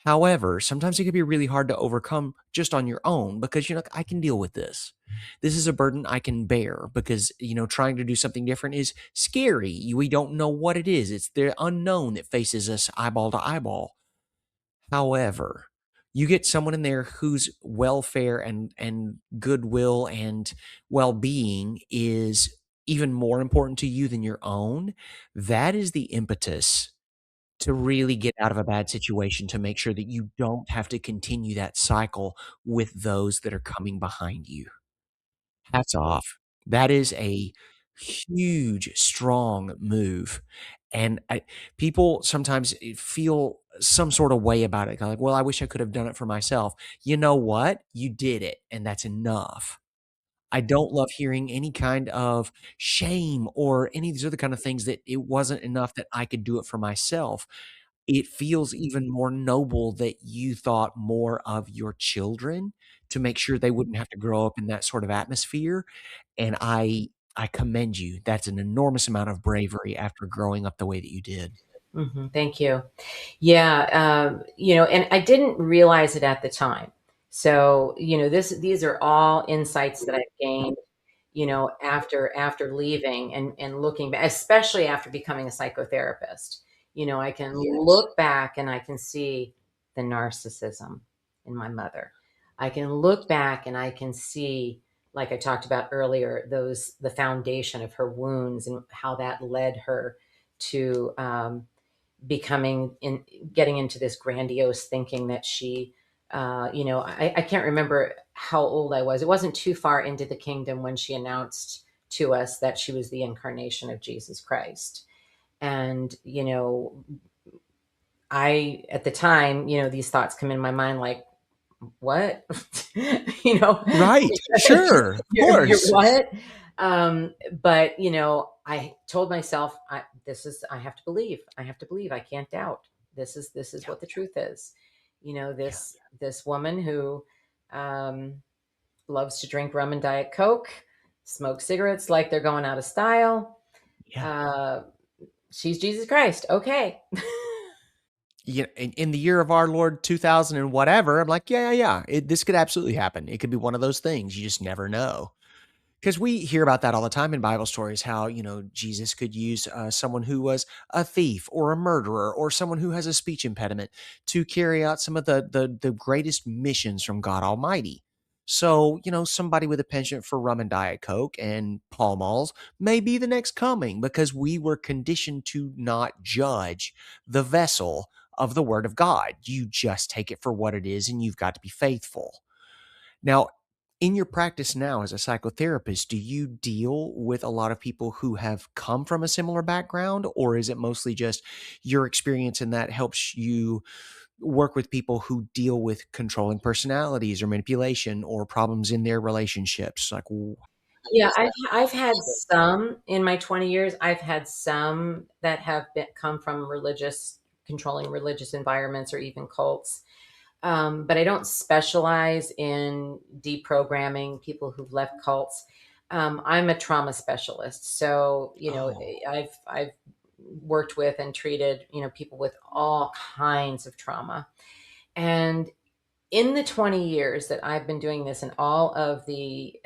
However, sometimes it can be really hard to overcome just on your own because you're like, I can deal with this. This is a burden I can bear because, trying to do something different is scary. We don't know what it is. It's the unknown that faces us eyeball to eyeball. However, you get someone in there whose welfare and goodwill and well-being is even more important to you than your own. That is the impetus to really get out of a bad situation, to make sure that you don't have to continue that cycle with those that are coming behind you. Hats off. That is a huge, strong move, and people sometimes feel some sort of way about it, kinda like, "Well, I wish I could have done it for myself." You know what? You did it, and that's enough. I don't love hearing any kind of shame or any of these other kind of things that it wasn't enough that I could do it for myself. It feels even more noble that you thought more of your children to make sure they wouldn't have to grow up in that sort of atmosphere, and I commend you. That's an enormous amount of bravery after growing up the way that you did. Thank you. Yeah, and I didn't realize it at the time. So, these are all insights that I've gained, after leaving and looking back, especially after becoming a psychotherapist. I can look back and I can see the narcissism in my mother. I can look back and I can see, like I talked about earlier, the foundation of her wounds and how that led her to becoming in getting into this grandiose thinking that she I can't remember how old I was. It wasn't too far into the kingdom when she announced to us that she was the incarnation of Jesus Christ. And I at the time, these thoughts come in my mind like, what? you know, Right. Sure. Of you're course. what? But I told myself, I have to believe. I have to believe. I can't doubt. This is Yeah. what the truth is. Yeah. This woman who um, loves to drink rum and Diet Coke, smoke cigarettes like they're going out of style. Yeah. Uh, she's Jesus Christ. Okay. Yeah, in the year of our Lord 2000 and whatever, I'm like, yeah, yeah, yeah. This could absolutely happen. It could be one of those things. You just never know. Because we hear about that all the time in Bible stories, how, Jesus could use someone who was a thief or a murderer or someone who has a speech impediment to carry out some of the greatest missions from God Almighty. So, somebody with a penchant for rum and Diet Coke and Pall Malls may be the next coming because we were conditioned to not judge the vessel of the Word of God. You just take it for what it is and you've got to be faithful. Now, in your practice now as a psychotherapist, do you deal with a lot of people who have come from a similar background, or is it mostly just your experience and that helps you work with people who deal with controlling personalities or manipulation or problems in their relationships? Like, how Yeah, does I've had that? some in my 20 years. I've had some that have come from controlling religious environments or even cults. But I don't specialize in deprogramming people who've left cults. I'm a trauma specialist, so Oh, I've worked with and treated people with all kinds of trauma. And in the 20 years that I've been doing this, and all of the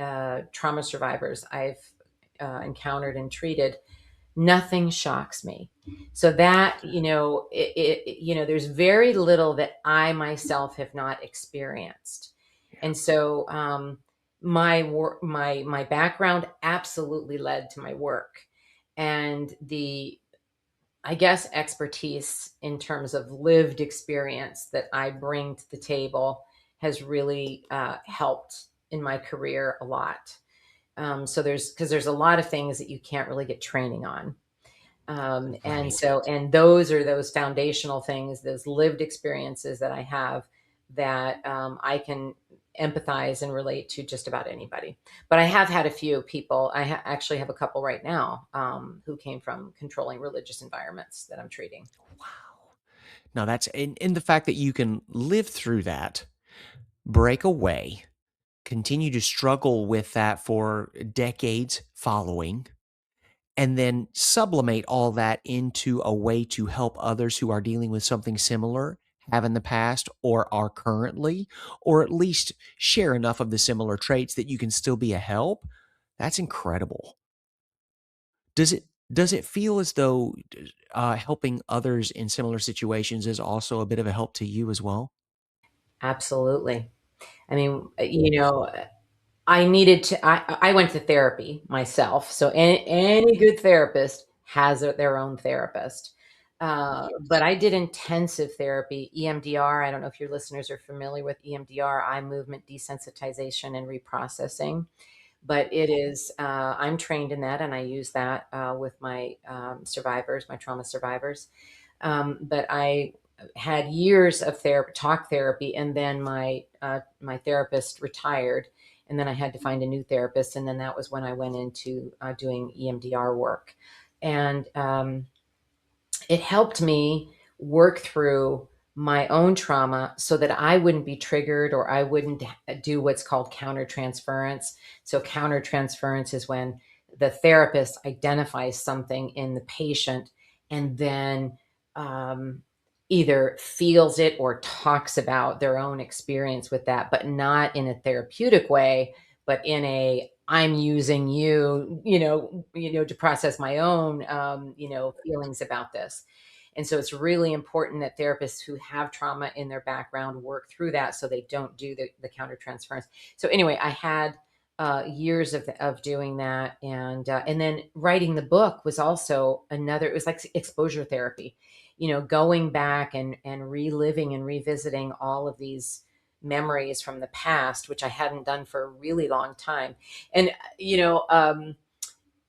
trauma survivors I've encountered and treated, nothing shocks me. So that there's very little that I myself have not experienced. yeah, And so my work, my background absolutely led to my work, and the, I guess, expertise in terms of lived experience that I bring to the table has really helped in my career a lot. So there's a lot of things that you can't really get training on. And right. so, and those are those foundational things, those lived experiences that I have, that I can empathize and relate to just about anybody. But I have had a few people, actually have a couple right now who came from controlling religious environments that I'm treating. Wow. Now that's in the fact that you can live through that, break away, continue to struggle with that for decades following, and then sublimate all that into a way to help others who are dealing with something similar have in the past or are currently, or at least share enough of the similar traits that you can still be a help, that's incredible. Does it feel as though helping others in similar situations is also a bit of a help to you as well? Absolutely. I mean, I needed to I went to therapy myself, so any good therapist has their own therapist. But I did intensive therapy, EMDR. I don't know if your listeners are familiar with EMDR, eye movement desensitization and reprocessing, but it is, I'm trained in that, and I use that, with my, survivors, my trauma survivors. But I had years of talk therapy, and then my therapist retired, and then I had to find a new therapist, and then that was when I went into doing EMDR work, and it helped me work through my own trauma so that I wouldn't be triggered or I wouldn't do what's called countertransference. So, countertransference is when the therapist identifies something in the patient and then um, either feels it or talks about their own experience with that, but not in a therapeutic way, but in a I'm using you, to process my own, feelings about this. And so it's really important that therapists who have trauma in their background work through that so they don't do the countertransference. So anyway, I had years of doing that, and then writing the book was also another. It was like exposure therapy, going back and reliving and revisiting all of these memories from the past, which I hadn't done for a really long time. And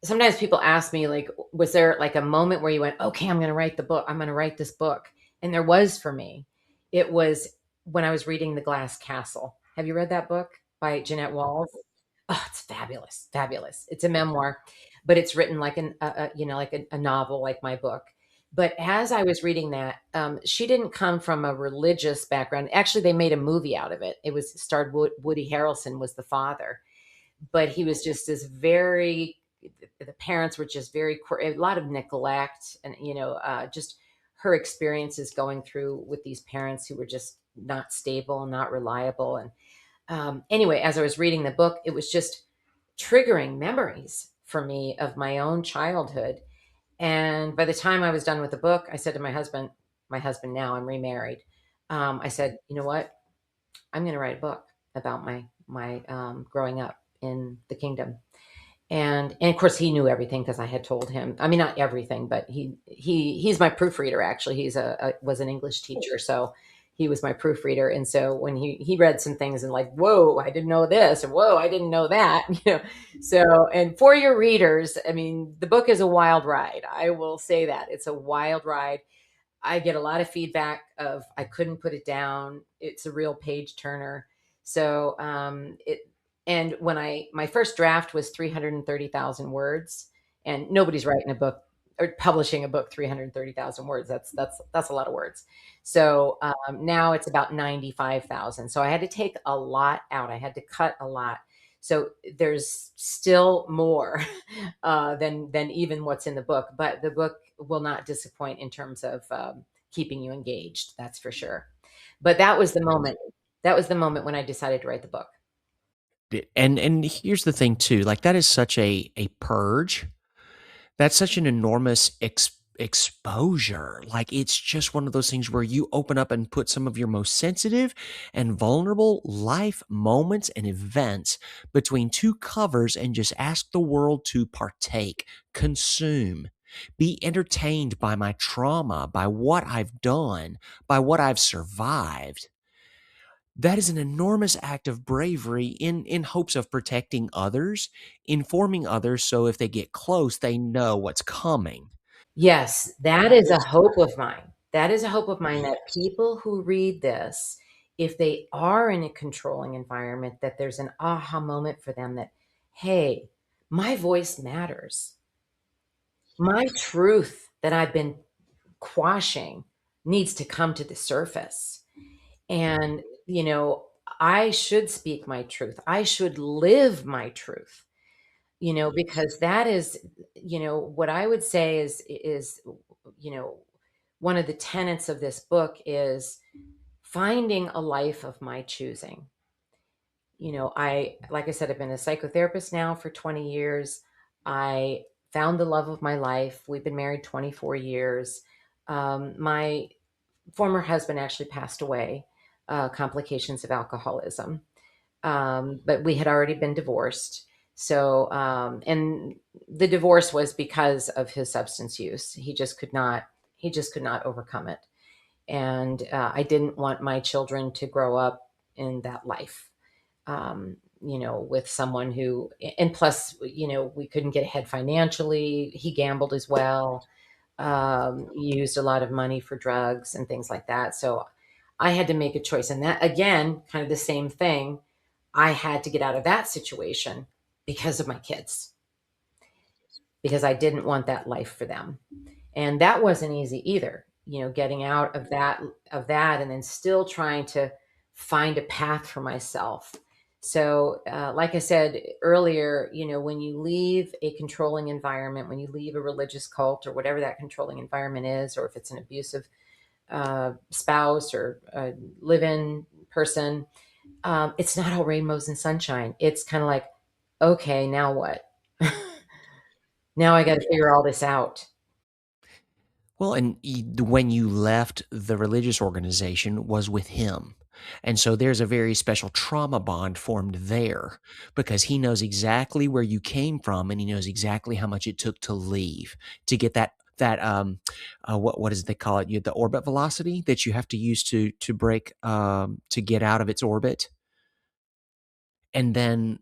sometimes people ask me, like, was there like a moment where you went, okay, I'm going to write the book, I'm going to write this book? And there was, for me. It was when I was reading The Glass Castle. Have you read that book by Jeanette Walls? Oh, it's fabulous, fabulous. It's a memoir, but it's written like like a novel, like my book. But as I was reading that, she didn't come from a religious background. Actually, they made a movie out of it. It was starred Woody Harrelson was the father, but he was just this very, the parents were just very, a lot of neglect, and just her experiences going through with these parents who were just not stable, not reliable. And anyway, as I was reading the book, it was just triggering memories for me of my own childhood. And by the time I was done with the book, I said to my husband now, I'm remarried. I said, you know what? I'm going to write a book about my growing up in the kingdom. And of course he knew everything because I had told him. I mean, not everything, but he's my proofreader. Actually, he's a was an English teacher, so he was my proofreader. And so when he read some things and like, whoa, I didn't know this, and whoa, I didn't know that, So, and for your readers, I mean, the book is a wild ride. I will say that it's a wild ride. I get a lot of feedback of I couldn't put it down. It's a real page turner. So it and when I my first draft was 330,000 words, and nobody's writing a book or publishing a book 330,000 words. That's a lot of words. So now it's about 95,000. So I had to take a lot out. I had to cut a lot. So there's still more than even what's in the book. But the book will not disappoint in terms of keeping you engaged. That's for sure. But that was the moment. That was the moment when I decided to write the book. And here's the thing too, like, that is such a purge. That's such an enormous exposure. Like, it's just one of those things where you open up and put some of your most sensitive and vulnerable life moments and events between two covers and just ask the world to partake, consume, be entertained by my trauma, by what I've done, by what I've survived. That is an enormous act of bravery in hopes of protecting others, informing others so if they get close, they know what's coming. Yes, that is a hope of mine. That is a hope of mine that people who read this, if they are in a controlling environment, that there's an aha moment for them that, hey, my voice matters. My truth that I've been quashing needs to come to the surface. And, I should speak my truth. I should live my truth, because that is, what I would say is, you know, one of the tenets of this book is finding a life of my choosing. Like I said, I've been a psychotherapist now for 20 years. I found the love of my life. We've been married 24 years. My former husband actually passed away, complications of alcoholism. But we had already been divorced. So, and the divorce was because of his substance use. He just could not overcome it. And I didn't want my children to grow up in that life, with someone who, and plus, we couldn't get ahead financially. He gambled as well, used a lot of money for drugs and things like that. So I had to make a choice. And that, again, kind of the same thing. I had to get out of that situation because of my kids, because I didn't want that life for them. And that wasn't easy either, getting out of that and then still trying to find a path for myself. So, like I said earlier, when you leave a controlling environment, when you leave a religious cult or whatever that controlling environment is, or if it's an abusive spouse or a live-in person, it's not all rainbows and sunshine. It's kind of like, okay, now what? Now I got to figure all this out. Well, and when you left the religious organization was with him. And so there's a very special trauma bond formed there because he knows exactly where you came from and he knows exactly how much it took to leave to get what is it they call it? The orbit velocity that you have to use to break to get out of its orbit. And then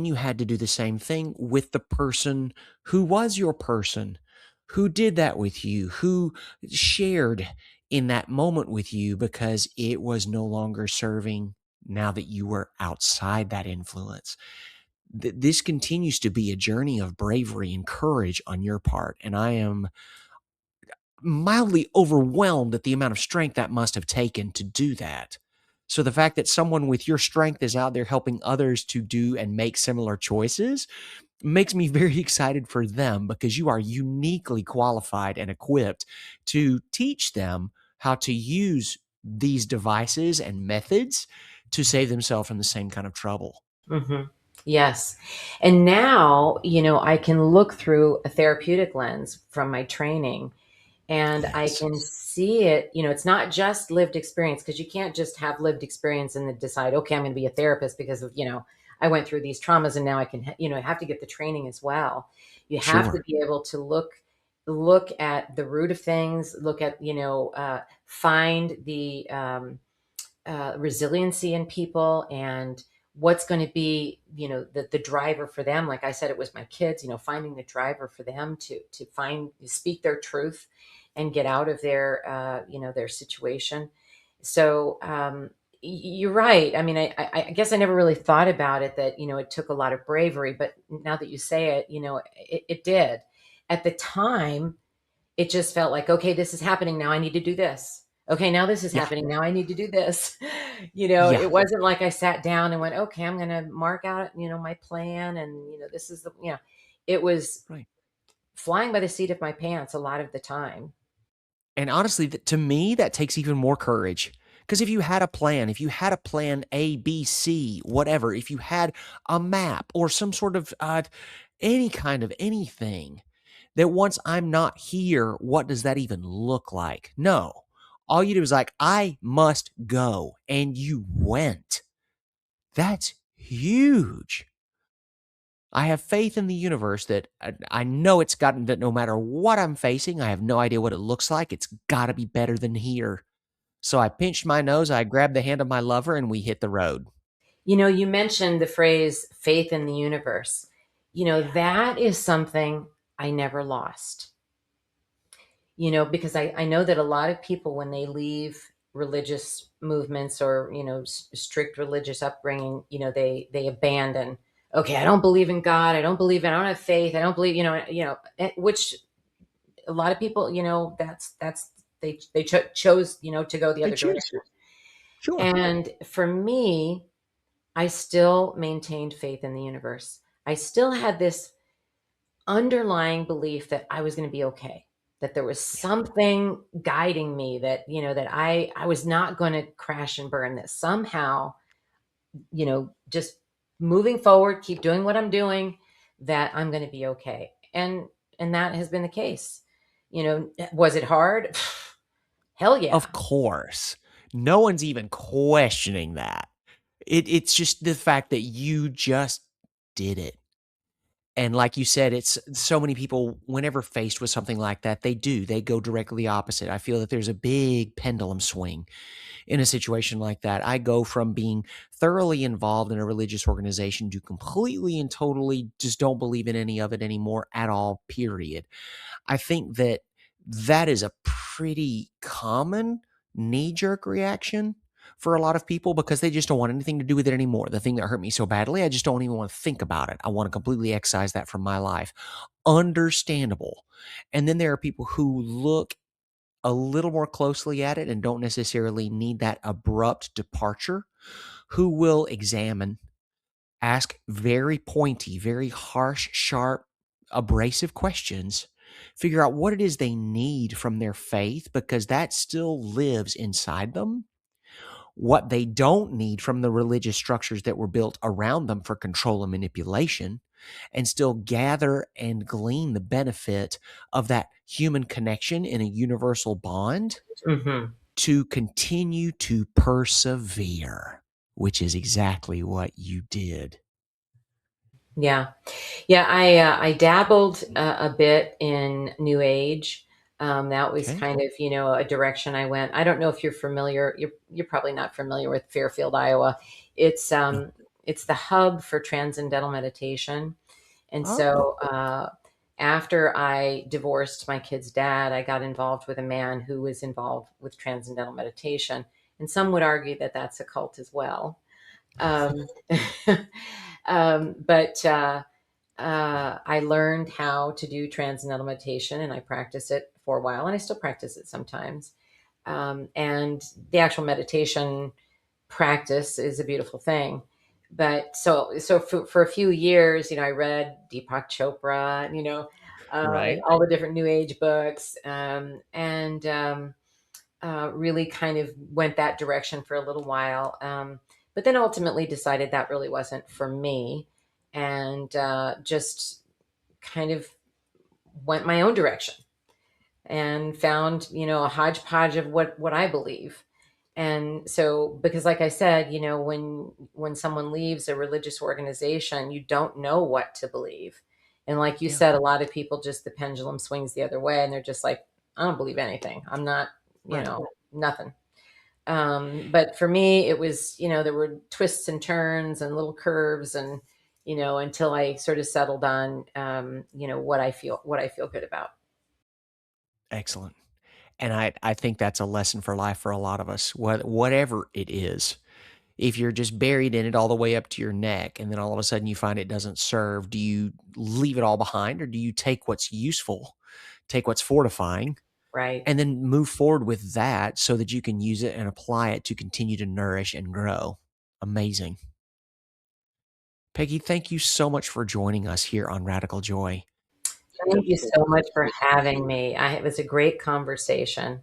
you had to do the same thing with the person who was your person, who did that with you, who shared in that moment with you because it was no longer serving now that you were outside that influence. This continues to be a journey of bravery and courage on your part, and I am mildly overwhelmed at the amount of strength that must have taken to do that. So the fact that someone with your strength is out there helping others to do and make similar choices makes me very excited for them because you are uniquely qualified and equipped to teach them how to use these devices and methods to save themselves from the same kind of trouble. Hmm. Yes. And now, I can look through a therapeutic lens from my training and I Yes. can see it. It's not just lived experience because you can't just have lived experience and then decide, okay, I'm going to be a therapist because of, I went through these traumas and now I can, have to get the training as well. You have to Sure. be able to look at the root of things, look at, find the, resiliency in people and what's going to be the driver for them. Like I said, it was my kids, finding the driver for them to speak their truth and get out of their situation. So you're right. I mean, I guess I never really thought about it that it took a lot of bravery, but now that you say it, it did. At the time it just felt like, okay, this is happening now. I need to do this. Okay, now this is Yeah. happening. Now I need to do this. Yeah. It wasn't like I sat down and went, okay, I'm going to mark out, my plan. And, this is it was Right. flying by the seat of my pants a lot of the time. And honestly, to me, that takes even more courage. Because if you had a plan, if you had a plan A, B, C, whatever, if you had a map or some sort of any kind of anything, that once I'm not here, what does that even look like? No. All you do is like, I must go. And you went. That's huge. I have faith in the universe that I know it's gotten that no matter what I'm facing, I have no idea what it looks like. It's got to be better than here. So I pinched my nose, I grabbed the hand of my lover, and we hit the road. You mentioned the phrase faith in the universe. Yeah. That is something I never lost. Because I know that a lot of people, when they leave religious movements or, strict religious upbringing, they abandon, okay, I don't believe in God. I don't have faith. I don't believe, which a lot of people, that's, they chose, to go the They other choose. direction. Sure. And for me, I still maintained faith in the universe. I still had this underlying belief that I was going to be okay. that there was something guiding me, that, that I was not going to crash and burn, that somehow, just moving forward, keep doing what I'm doing, that I'm going to be okay. And that has been the case. Was it hard? Hell yeah. Of course. No one's even questioning that. It's just the fact that you just did it. And like you said, it's so many people, whenever faced with something like that, they go directly opposite. I feel that there's a big pendulum swing in a situation like that. I go from being thoroughly involved in a religious organization to completely and totally just don't believe in any of it anymore at all, period. I think that that is a pretty common knee jerk reaction for a lot of people because they just don't want anything to do with it anymore. The thing that hurt me so badly, I just don't even want to think about it. I want to completely excise that from my life. Understandable. And then there are people who look a little more closely at it and don't necessarily need that abrupt departure, who will examine, ask very pointy, very harsh, sharp, abrasive questions, figure out what it is they need from their faith because that still lives inside them, what they don't need from the religious structures that were built around them for control and manipulation, and still gather and glean the benefit of that human connection in a universal bond Hmm. to continue to persevere, which is exactly what you did. Yeah. Yeah, I dabbled a bit in New Age. That was Okay. kind of, a direction I went. I don't know if you're familiar. You're probably not familiar with Fairfield, Iowa. It's No. um it's the hub for transcendental meditation. And Oh, so after I divorced my kid's dad, I got involved with a man who was involved with transcendental meditation. And some would argue that that's a cult as well. Um, but I learned how to do transcendental meditation, and I practice it for a while, and I still practice it sometimes. And the actual meditation practice is a beautiful thing. But so for a few years, I read Deepak Chopra, right. all the different New Age books, and really kind of went that direction for a little while. But then ultimately decided that really wasn't for me, and just kind of went my own direction and found, a hodgepodge of what I believe. And so, because like I said, when someone leaves a religious organization, you don't know what to believe. And like you Yeah. said, a lot of people, just the pendulum swings the other way and they're just like, I don't believe anything. I'm not, Right. nothing. But for me, it was, there were twists and turns and little curves, and, until I sort of settled on, what I feel good about. Excellent. And I think that's a lesson for life for a lot of us, whatever it is. If you're just buried in it all the way up to your neck and then all of a sudden you find it doesn't serve, do you leave it all behind or do you take what's useful, take what's fortifying, Right. and then move forward with that so that you can use it and apply it to continue to nourish and grow? Amazing. Peggy, thank you so much for joining us here on Radical Joy. Thank you so much for having me. It was a great conversation.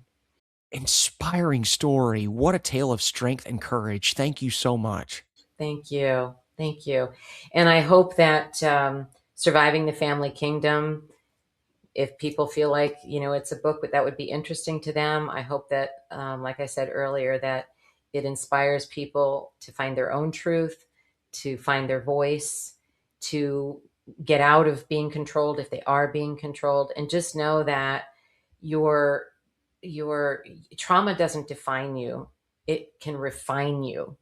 Inspiring story. What a tale of strength and courage. Thank you so much. Thank you. Thank you. And I hope that Surviving the Family Kingdom, if people feel like, it's a book that would be interesting to them, I hope that, like I said earlier, that it inspires people to find their own truth, to find their voice, to get out of being controlled if they are being controlled, and just know that your your trauma doesn't define you. It can refine you.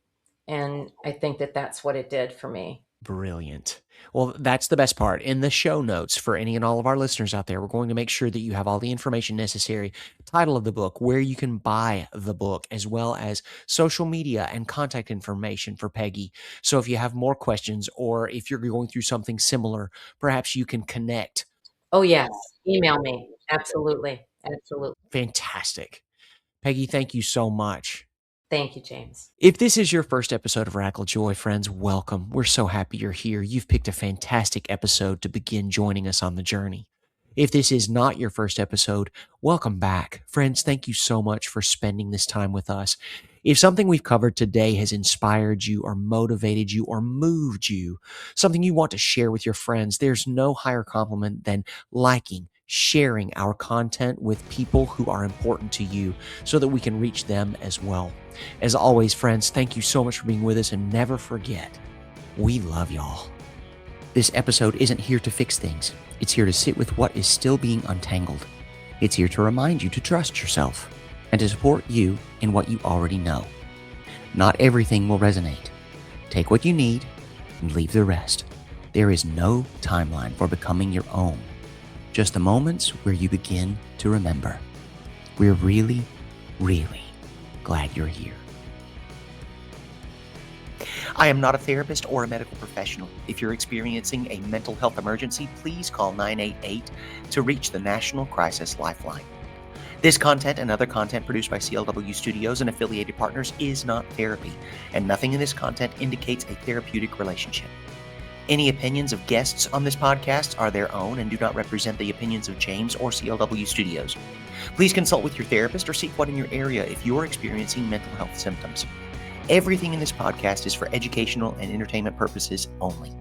And I think that that's what it did for me. Brilliant. Well, that's the best part. In the show notes for any and all of our listeners out there, we're going to make sure that you have all the information necessary, title of the book, where you can buy the book, as well as social media and contact information for Peggy. So if you have more questions or if you're going through something similar, perhaps you can connect. Oh, yes. Email me. Absolutely. Absolutely. Fantastic. Peggy, thank you so much. Thank you, James. If this is your first episode of Radical Joy, friends, welcome. We're so happy you're here. You've picked a fantastic episode to begin joining us on the journey. If this is not your first episode, welcome back. Friends, thank you so much for spending this time with us. If something we've covered today has inspired you or motivated you or moved you, something you want to share with your friends, there's no higher compliment than liking, sharing our content with people who are important to you so that we can reach them as well. As always, friends, thank you so much for being with us, and never forget, we love y'all. This episode isn't here to fix things. It's here to sit with what is still being untangled. It's here to remind you to trust yourself and to support you in what you already know. Not everything will resonate. Take what you need and leave the rest. There is no timeline for becoming your own. Just the moments where you begin to remember. We're really, really glad you're here. I am not a therapist or a medical professional. If you're experiencing a mental health emergency, please call 988 to reach the National Crisis Lifeline. This content and other content produced by CLW Studios and affiliated partners is not therapy, and nothing in this content indicates a therapeutic relationship. Any opinions of guests on this podcast are their own and do not represent the opinions of James or CLW Studios. Please consult with your therapist or seek one in your area if you're experiencing mental health symptoms. Everything in this podcast is for educational and entertainment purposes only.